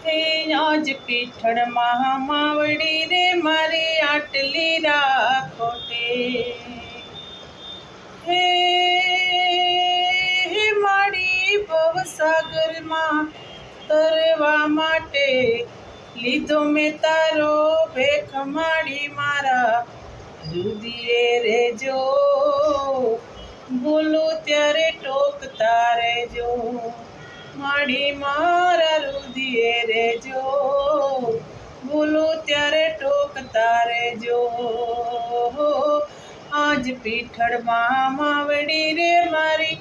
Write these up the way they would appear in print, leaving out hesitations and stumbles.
હે આજ પીઠળમાં માવડી રે મારી આટલી રાખોટે હે મારી ભવસાગરમાં તરવા માટે લીધો મેં તારો ભેખ માડી મારા રુદિયે રેજો બોલું ત્યારે ટોકતા રેજો માડી મારા રુદિયે રેજો બોલું ત્યારે ટોકતા રેજો આજ પીઠળમાં માવડી રે મારી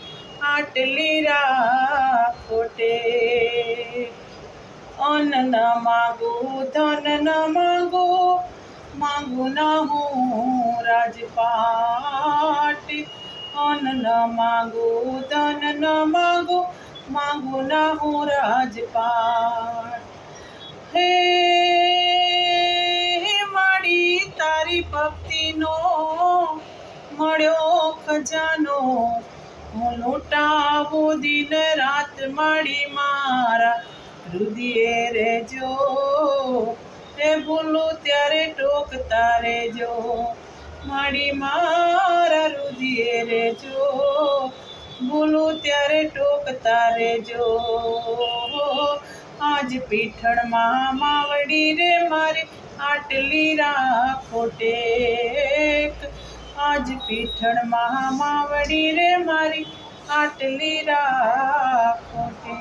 આટલી રાખોટે અન્ન ન માગું ધન ન માગું ન હું રાજપાટ અન્ન ન માગું ધન ન માગું ન હું રાજપાટ હે માડી તારી ભક્તિનો મળ્યો ખજાનો હું લૂંટાવું દિન રાત માડી મારા રુદિયે રેજો રે બોલું ત્યારે ટોકતા રેજો માડી મારા રુદિયે રેજો બોલું ત્યારે ટોકતા રેજો આજ પીઠળમાં માવડી રે મારી આટલી રાખોટે આજ પીઠળમાં માવડી રે મારી આટલી રાખોટે।